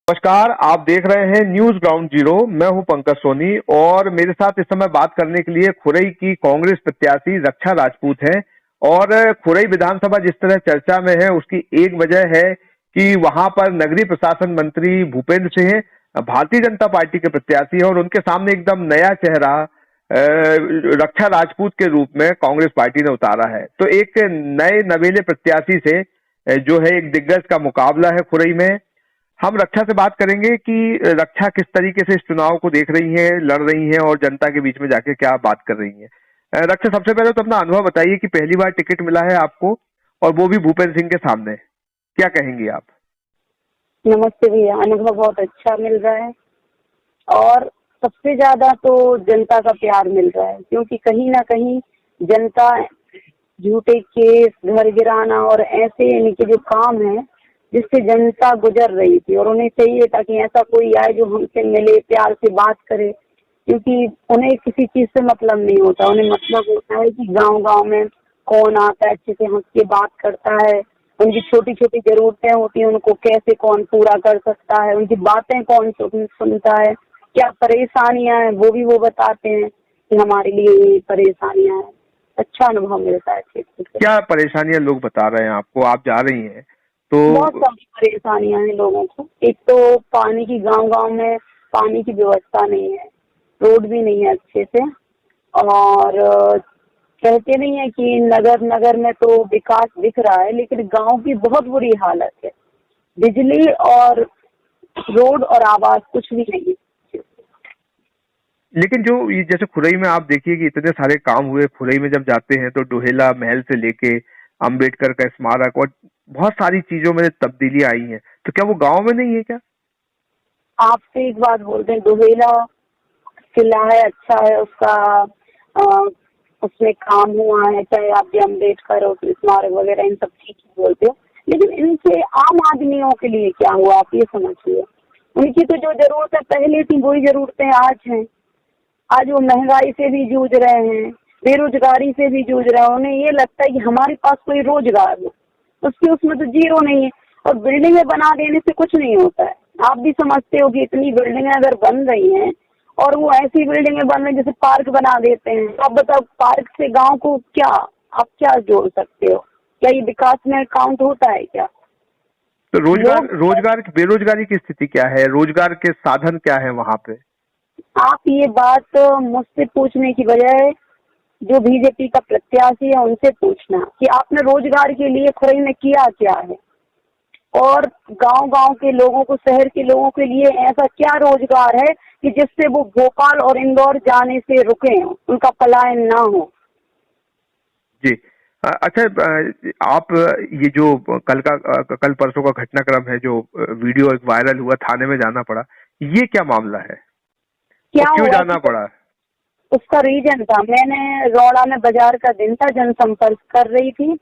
नमस्कार, आप देख रहे हैं न्यूज ग्राउंड जीरो। मैं हूं पंकज सोनी और मेरे साथ इस समय बात करने के लिए खुरई की कांग्रेस प्रत्याशी रक्षा राजपूत हैं। और खुरई विधानसभा जिस तरह चर्चा में है उसकी एक वजह है कि वहां पर नगरीय प्रशासन मंत्री भूपेंद्र सिंह भारतीय जनता पार्टी के प्रत्याशी है और उनके सामने एकदम नया चेहरा रक्षा राजपूत के रूप में कांग्रेस पार्टी ने उतारा है। तो एक नए नवेले प्रत्याशी से जो है एक दिग्गज का मुकाबला है खुरई में। हम रक्षा से बात करेंगे कि रक्षा किस तरीके से इस चुनाव को देख रही है, लड़ रही है और जनता के बीच में जाके क्या बात कर रही है। रक्षा, सबसे पहले तो अपना अनुभव बताइए कि पहली बार टिकट मिला है आपको और वो भी भूपेंद्र सिंह के सामने, क्या कहेंगी आप? नमस्ते भैया। अनुभव बहुत अच्छा मिल रहा है और सबसे ज्यादा तो जनता का प्यार मिल रहा है, क्योंकि कहीं ना कहीं जनता झूठे केस, घर गिराना और ऐसे इनके जो काम है जिससे जनता गुजर रही थी और उन्हें चाहिए था कि ऐसा कोई आए जो हमसे मिले, प्यार से बात करे, क्योंकि उन्हें किसी चीज से मतलब नहीं होता। उन्हें मतलब होता है कि गांव गांव में कौन आता है, अच्छे से हंस के बात करता है, उनकी छोटी छोटी जरूरतें होती हैं उनको कैसे कौन पूरा कर सकता है, उनकी बातें कौन सुनता है, क्या परेशानियां हैं वो भी वो बताते हैं कि हमारे लिए ये परेशानियां हैं। अच्छा अनुभव मिलता है क्षेत्र से। क्या परेशानियां लोग बता रहे हैं आपको? आप जा रही हैं तो बहुत सारी परेशानियां हैं लोगों को। एक तो पानी की, गांव गांव में पानी की व्यवस्था नहीं है, रोड भी नहीं है अच्छे से, और कहते नहीं है कि नगर नगर में तो विकास दिख रहा है, लेकिन गांव की बहुत बुरी हालत है। बिजली और रोड और आवास कुछ भी नहीं है। लेकिन जो ये जैसे खुरई में आप देखिए कि इतने सारे काम हुए। खुरई में जब जाते हैं तो डोहेला महल से लेके अंबेडकर का स्मारक और बहुत सारी चीजों में तब्दीली आई है, तो क्या वो गांव में नहीं है क्या? आपसे एक बात बोलते हैं, डोहेला किला है, अच्छा है, उसका उसमें काम हुआ है, चाहे आप भी अम्बेडकर और स्मारक वगैरह इन सब चीज बोलते हो, लेकिन इनसे आम आदमियों के लिए क्या हुआ आप ये समझिए। उनकी तो जो जरूरतें पहले थी वही जरूरतें आज हैं। आज वो महंगाई से भी जूझ रहे हैं, बेरोजगारी से भी जूझ रहे हैं। उन्हें ये लगता है कि हमारे पास कोई रोजगार हो, उसके उसमें तो जीरो नहीं है। और बिल्डिंगें बना देने से कुछ नहीं होता है। आप भी समझते हो कि इतनी बिल्डिंगें अगर बन रही हैं और वो ऐसी बिल्डिंगें बन रही जैसे पार्क बना देते हैं, तो आप बताओ पार्क से गांव को क्या, आप क्या जोड़ सकते हो? क्या ये विकास में काउंट होता है क्या? तो रोजगार बेरोजगारी की स्थिति क्या है? रोजगार के साधन क्या है वहां पे? आप ये बात मुझसे पूछने की बजाय जो बीजेपी का प्रत्याशी है उनसे पूछना कि आपने रोजगार के लिए खुरई में किया क्या है, और गांव-गांव के लोगों को, शहर के लोगों के लिए ऐसा क्या रोजगार है कि जिससे वो भोपाल और इंदौर जाने से रुके, उनका पलायन ना हो। जी। अच्छा, आप ये जो कल परसों का घटनाक्रम है, जो वीडियो एक वायरल हुआ, थाने में जाना पड़ा, ये क्या मामला है? क्या और क्यों हुआ जाना पड़ा? उसका रीजन था, मैंने रौड़ा में बाजार का दिन था, जनसंपर्क कर रही थी,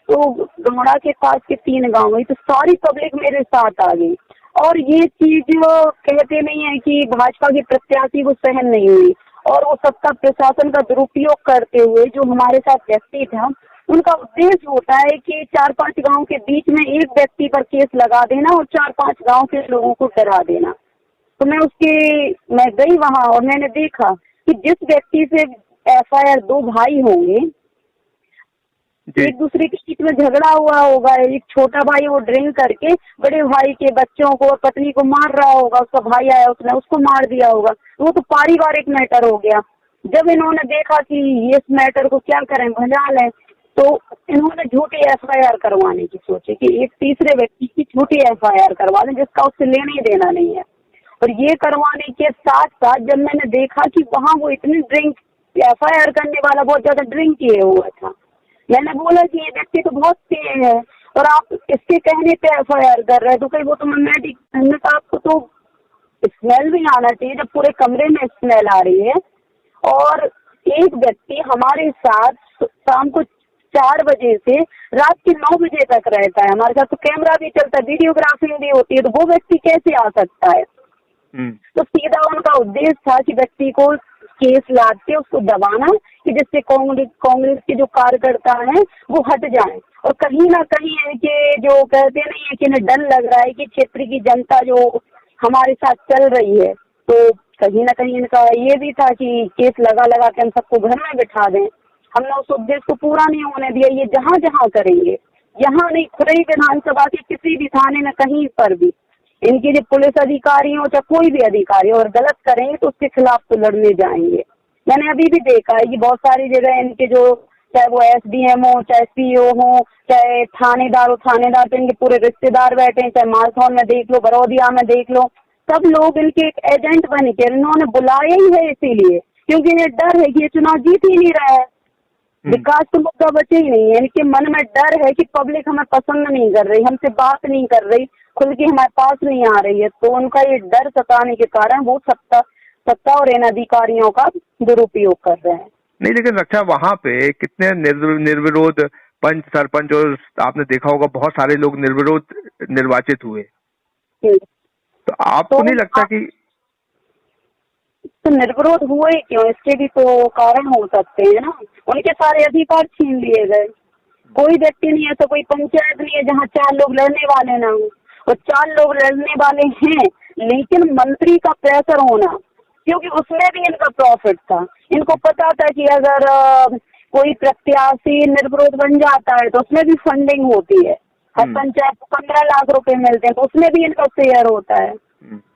तो रौड़ा के पास के 3 गांव गई तो सारी पब्लिक मेरे साथ आ गई। और ये चीज कहते नहीं है कि भाजपा के प्रत्याशी को सहन नहीं हुई, और वो सत्ता प्रशासन का दुरुपयोग करते हुए जो हमारे साथ व्यक्ति था, उनका उद्देश्य होता है कि 4-5 गांव के बीच में एक व्यक्ति पर केस लगा देना और 4-5 गांव के लोगों को डरा देना। तो मैं गई वहां और मैंने देखा कि जिस व्यक्ति से एफआईआर, 2 भाई होंगे, एक दूसरे के बीच में झगड़ा हुआ होगा। एक छोटा भाई वो ड्रिंक करके बड़े भाई के बच्चों को और पत्नी को मार रहा होगा, उसका भाई आया उसने उसको मार दिया होगा, वो तो पारिवारिक मैटर हो गया। जब इन्होंने देखा कि इस मैटर को क्या करें, भजा लें, तो इन्होंने झूठी एफआईआर करवाने की सोची कि एक तीसरे व्यक्ति की झूठी एफआईआर करवा दें जिसका उससे लेना ही देना नहीं है। और ये करवाने के साथ साथ जब मैंने देखा कि वहाँ वो इतनी ड्रिंक, एफआईआर करने वाला बहुत ज्यादा ड्रिंक किए हुआ था, मैंने बोला कि ये व्यक्ति तो बहुत तेज है और आप इसके कहने पे एफआईआर कर रहे हैं, तो कहीं वो तो मैग्नेटिक, हमने कहा आपको तो स्मेल भी आना चाहिए जब पूरे कमरे में स्मेल आ रही है। और एक व्यक्ति हमारे साथ शाम को 4 बजे से रात के 9 बजे तक रहता है, हमारे साथ तो कैमरा भी चलता है, वीडियोग्राफिंग भी होती है, तो वो व्यक्ति कैसे आ सकता है? तो सीधा उनका उद्देश्य था कि व्यक्ति को केस लाद के उसको दबाना, कि जिससे कांग्रेस के जो कार्यकर्ता हैं वो हट जाएं। और कहीं ना कहीं इनके जो कहते नहीं है कि इन्हें डर लग रहा है कि क्षेत्र की जनता जो हमारे साथ चल रही है। तो कहीं ना कहीं इनका ये भी था कि केस लगा लगा के हम सबको घर में बिठा दें। हमने उस उद्देश्य को पूरा नहीं होने दिया। ये जहाँ जहाँ करेंगे, यहाँ नहीं, खुरई विधानसभा के किसी भी थाने में कहीं पर भी इनके जो पुलिस अधिकारी हो चाहे कोई भी अधिकारी और गलत करेंगे तो उसके खिलाफ तो लड़ने जाएंगे। मैंने अभी भी देखा है कि बहुत सारी जगह इनके जो, चाहे वो SDM हो, चाहे CO हो, चाहे थानेदार हो, थानेदार तो इनके पूरे रिश्तेदार बैठे हैं, चाहे मालथौन में देख लो, बरौदिया में देख लो, सब लोग इनके एक एजेंट बन के इन्होंने बुलाया ही है इसीलिए, क्योंकि इन्हें डर है कि ये चुनाव जीत ही नहीं रहा है। विकास तो मुद्दा बचे ही नहीं है। इनके मन में डर है कि पब्लिक हमें पसंद नहीं कर रही, हमसे बात नहीं कर रही, खुल के हमारे पास नहीं आ रही है। तो उनका ये डर सताने के कारण वो सत्ता और इन अधिकारियों का दुरुपयोग कर रहे हैं। नहीं, लेकिन रक्षा वहां पे कितने निर्विरोध पंच, सरपंच और आपने देखा होगा बहुत सारे लोग निर्विरोध निर्वाचित हुए। तो आपको नहीं लगता कि तो निर्विरोध हुए क्यों? इसके भी तो कारण हो सकते हैं ना। उनके सारे अधिकार छीन लिए गए। कोई व्यक्ति नहीं है, तो कोई पंचायत नहीं है जहाँ 4 लोग लड़ने वाले ना हो, और 4 लोग लड़ने वाले हैं, लेकिन मंत्री का प्रेशर होना, क्योंकि उसमें भी इनका प्रॉफिट था। इनको पता था कि अगर कोई प्रत्याशी निर्विरोध बन जाता है तो उसमें भी फंडिंग होती है। हर पंचायत को 15 लाख रुपए मिलते हैं, तो उसमें भी इनका शेयर होता है।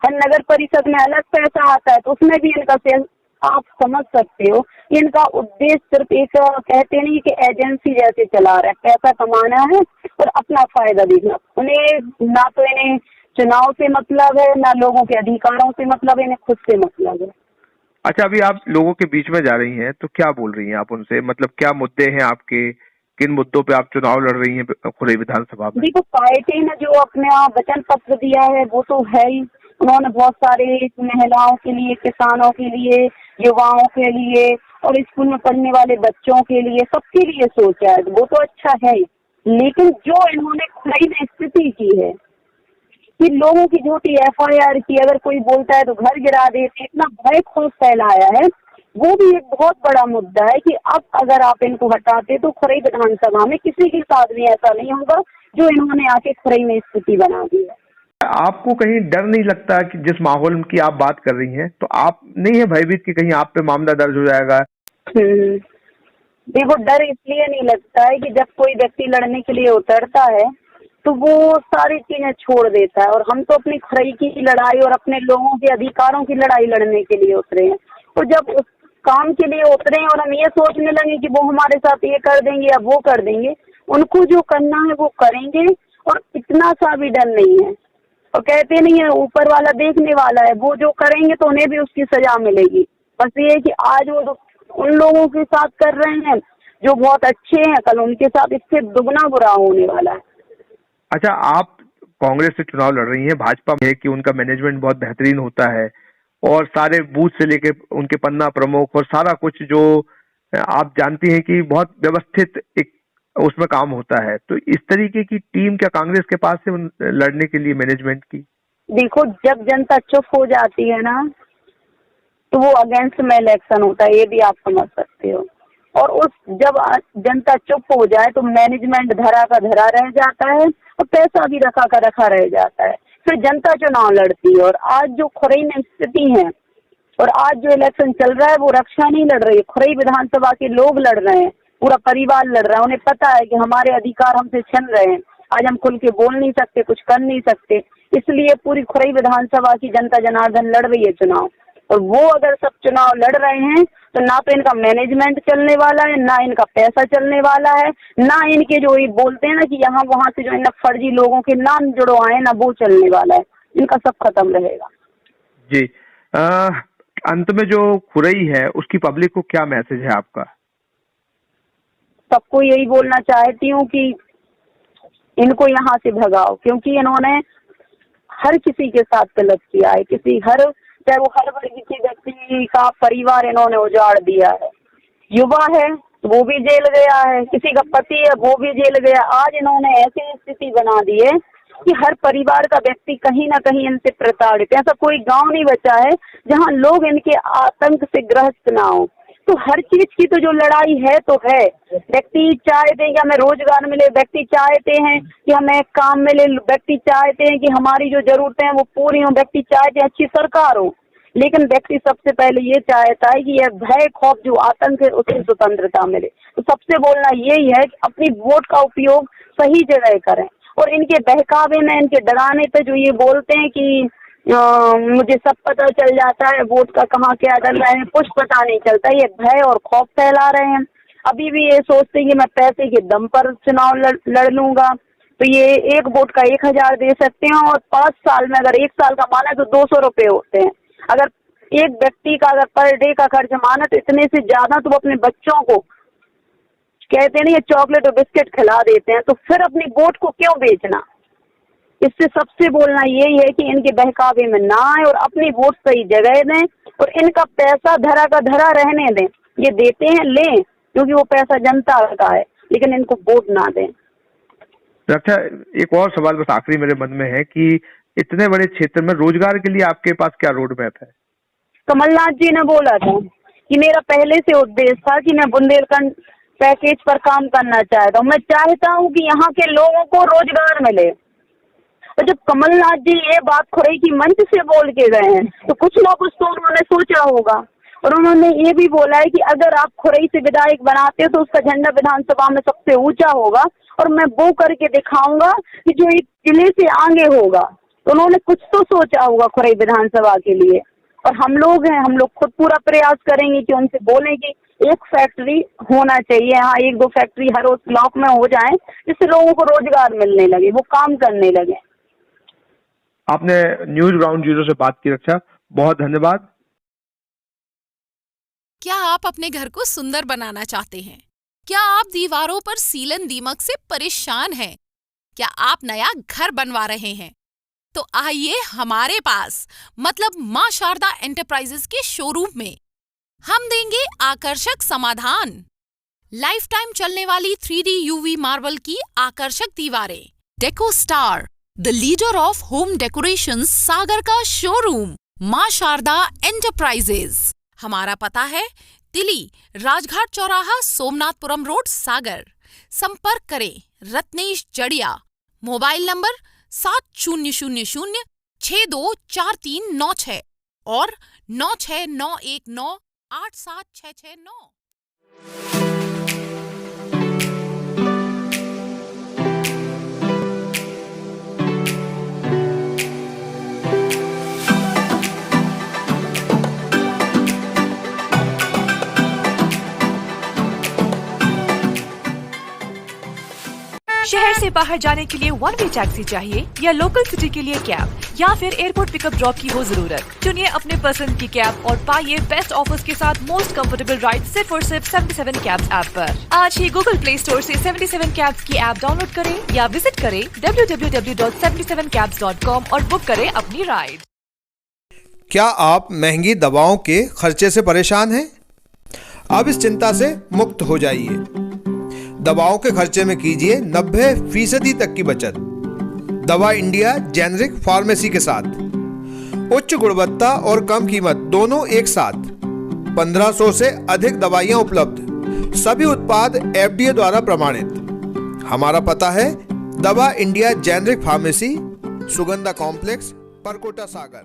हर नगर परिषद में अलग पैसा आता है, तो उसमें भी इनका शेयर। आप समझ सकते हो इनका उद्देश्य सिर्फ एक, कहते नहीं कि एजेंसी जैसे चला रहा है, पैसा कमाना है और अपना फायदा देखना। उन्हें ना तो इन्हें चुनाव से मतलब है, ना लोगों के अधिकारों से मतलब है, इन्हें खुद से मतलब है। अच्छा, अभी आप लोगों के बीच में जा रही हैं तो क्या बोल रही हैं आप उनसे? मतलब क्या मुद्दे हैं आपके, किन मुद्दों पे आप चुनाव लड़ रही हैं खुरई विधानसभा में? देखो, पार्टी ने जो अपना वचन पत्र दिया है वो तो है ही। उन्होंने बहुत सारे महिलाओं के लिए, किसानों के लिए, युवाओं के लिए और स्कूल में पढ़ने वाले बच्चों के लिए, सबके लिए सोचा है, वो तो अच्छा है। लेकिन जो इन्होंने खुरई में स्थिति की है कि लोगों की झूठी FIR की, अगर कोई बोलता है तो घर गिरा देते, इतना भय खौफ फैलाया है, वो भी एक बहुत बड़ा मुद्दा है कि अब अगर आप इनको हटाते तो खुरई विधानसभा में किसी के साथ भी ऐसा नहीं होगा जो इन्होंने आके खुरई में स्थिति बना दी है। आपको कहीं डर नहीं लगता कि जिस माहौल की आप बात कर रही हैं, तो आप नहीं है भयभीत कि कहीं आप पे मामला दर्ज हो जाएगा? देखो, डर इसलिए नहीं लगता है कि जब कोई व्यक्ति लड़ने के लिए उतरता है तो वो सारी चीजें छोड़ देता है, और हम तो अपनी खुरई की लड़ाई और अपने लोगों के अधिकारों की लड़ाई लड़ने के लिए उतरे हैं। और जब उस काम के लिए उतरे हैं और हम ये सोचने लगे कि वो हमारे साथ ये कर देंगे या वो कर देंगे, उनको जो करना है वो करेंगे, और इतना सा भी डर नहीं है। और कहते नहीं है ऊपर वाला देखने वाला है, वो जो करेंगे तो उन्हें भी उसकी सजा मिलेगी। बस ये है कि आज वो उन लोगों के साथ कर रहे हैं जो बहुत अच्छे हैं, कल उनके साथ इससे दुगना बुरा होने वाला है। अच्छा, आप कांग्रेस से चुनाव लड़ रही हैं, भाजपा में है कि उनका मैनेजमेंट बहुत बेहतरीन होता है और सारे बूथ से लेके उनके पन्ना प्रमुख और सारा कुछ जो आप जानती हैं कि बहुत व्यवस्थित एक उसमें काम होता है। तो इस तरीके की टीम क्या कांग्रेस के पास से लड़ने के लिए मैनेजमेंट की? देखो, जब जनता चुप हो जाती है ना तो वो अगेंस्ट में इलेक्शन होता है, ये भी आप समझ सकते हो। और जब जनता चुप हो जाए तो मैनेजमेंट धरा का धरा रह जाता है और पैसा भी रखा का रखा रह जाता है, फिर जनता चुनाव लड़ती है। और आज जो खुरई में स्थिति है और आज जो इलेक्शन चल रहा है वो रक्षा नहीं लड़ रही है, खुरई विधानसभा के लोग लड़ रहे हैं, पूरा परिवार लड़ रहा है। उन्हें पता है कि हमारे अधिकार हमसे छीन रहे हैं, आज हम खुल के बोल नहीं सकते, कुछ कर नहीं सकते, इसलिए पूरी खुरई विधानसभा की जनता जनार्दन लड़ रही है चुनाव। और वो अगर सब चुनाव लड़ रहे हैं तो ना तो इनका मैनेजमेंट चलने वाला है, ना इनका पैसा चलने वाला है, ना इनके जो ये बोलते हैं ना कि यहाँ वहाँ से जो इन फर्जी लोगों के नाम जुड़वाए ना, वो चलने वाला है। इनका सब खत्म रहेगा। जी, अंत में जो खुरई है उसकी पब्लिक को क्या मैसेज है आपका? सबको यही बोलना चाहती हूँ कि इनको यहाँ से भगाओ, क्योंकि इन्होंने हर किसी के साथ गलत किया है। चाहे वो हर वर्ग के व्यक्ति का परिवार इन्होंने उजाड़ दिया है। युवा है वो भी जेल गया है, किसी का पति है वो भी जेल गया। आज इन्होंने ऐसी स्थिति बना दी है कि हर परिवार का व्यक्ति कहीं ना कहीं इनसे प्रताड़ित है। ऐसा कोई गांव नहीं बचा है जहां लोग इनके आतंक से ग्रस्त ना हो। तो हर चीज की तो जो लड़ाई है तो है। व्यक्ति चाहते हैं कि हमें रोजगार मिले, व्यक्ति चाहते हैं कि हमें काम मिले, व्यक्ति चाहते हैं कि हमारी जो जरूरतें हैं वो पूरी हों, व्यक्ति चाहते हैं अच्छी सरकार हो। लेकिन व्यक्ति सबसे पहले ये चाहता है कि यह भय खौफ जो आतंक है उससे स्वतंत्रता मिले। तो सबसे बोलना यही है कि अपनी वोट का उपयोग सही जगह करें। और इनके बहकावे में, इनके डराने पे जो ये बोलते हैं कि मुझे सब पता चल जाता है, वोट का कहाँ क्या डल रहा है, कुछ पता नहीं चलता, ये भय और खौफ फैला रहे हैं। अभी भी ये सोचते हैं कि मैं पैसे के दम पर चुनाव लड़ लूंगा, तो ये एक वोट का 1,000 दे सकते हैं और 5 साल में अगर 1 साल का माना तो 200 रुपये होते हैं। अगर एक व्यक्ति का अगर पर डे का खर्च माना तो इतने से ज्यादा तो वो अपने बच्चों को कहते नहीं, ये चॉकलेट और बिस्किट खिला देते हैं, तो फिर अपनी वोट को क्यों बेचना। इससे सबसे बोलना यही है कि इनके बहकावे में ना आए और अपनी वोट सही जगह दें और इनका पैसा धरा का धरा रहने दें। ये देते हैं लें, क्योंकि वो पैसा जनता का है, लेकिन इनको वोट ना दें। अच्छा, एक और सवाल बस आखिरी मेरे मन में है कि इतने बड़े क्षेत्र में रोजगार के लिए आपके पास क्या रोड मैप है? कमलनाथ जी ने बोला था कि मेरा पहले से उद्देश्य था कि मैं बुंदेलखंड पैकेज पर काम करना चाहता हूँ। मैं चाहता हूँ कि यहाँ के लोगों को रोजगार मिले। तो जब कमलनाथ जी ये बात खुरई की मंच से बोल के गए हैं तो कुछ ना कुछ तो उन्होंने सोचा होगा। और उन्होंने ये भी बोला है कि अगर आप खुरई से विधायक बनाते हो तो उसका झंडा विधानसभा में सबसे ऊंचा होगा और मैं वो करके दिखाऊंगा कि जो एक जिले से आगे होगा। तो उन्होंने कुछ तो सोचा होगा खुरई विधानसभा के लिए। और हम लोग हैं, हम लोग खुद पूरा प्रयास करेंगे कि उनसे बोलें कि एक फैक्ट्री होना चाहिए, हाँ 1-2 फैक्ट्री हर उस ब्लॉक में हो जाए जिससे लोगों को रोजगार मिलने लगे, वो काम करने लगे। आपने न्यूज ग्राउंड जीरो से बात की रक्षा, बहुत धन्यवाद। क्या आप अपने घर को सुंदर बनाना चाहते हैं? क्या आप दीवारों पर सीलन दीमक से परेशान हैं? क्या आप नया घर बनवा रहे हैं? तो आइए हमारे पास, मतलब मां शारदा एंटरप्राइजेस के शोरूम में। हम देंगे आकर्षक समाधान। लाइफ टाइम चलने वाली 3D UV मार्बल की आकर्षक दीवारें। Deco star, the leader of home decorations, Sagar का शोरूम, मां शारदा एंटरप्राइजेस। हमारा पता है तिली, राजघाट चौराहा, सोमनाथपुरम रोड, सागर। संपर्क करें रत्नेश जड़िया। मोबाइल नंबर 7000624396 और 9691987669। शहर से बाहर जाने के लिए वन वे टैक्सी चाहिए या लोकल सिटी के लिए कैब या फिर एयरपोर्ट पिकअप ड्रॉप की हो जरूरत? चुनिए अपने पसंद की कैब और पाइए बेस्ट ऑफर्स के साथ मोस्ट कंफर्टेबल राइड सिर्फ और सिर्फ 77 कैब्स ऐप पर। आज ही गूगल प्ले स्टोर से 77 कैब्स की ऐप डाउनलोड करें या विजिट करें www.77cabs.com और बुक करें अपनी राइड। क्या आप महंगी दवाओं के खर्चे से परेशान हैं? अब इस चिंता से मुक्त हो जाइए। दवाओं के खर्चे में कीजिए 90% तक की बचत। दवा इंडिया जेनेरिक फार्मेसी के साथ उच्च गुणवत्ता और कम कीमत दोनों एक साथ। 1500 से अधिक दवाइयां उपलब्ध, सभी उत्पाद FDA द्वारा प्रमाणित। हमारा पता है दवा India generic pharmacy, Sugandha complex, Parkota, सागर।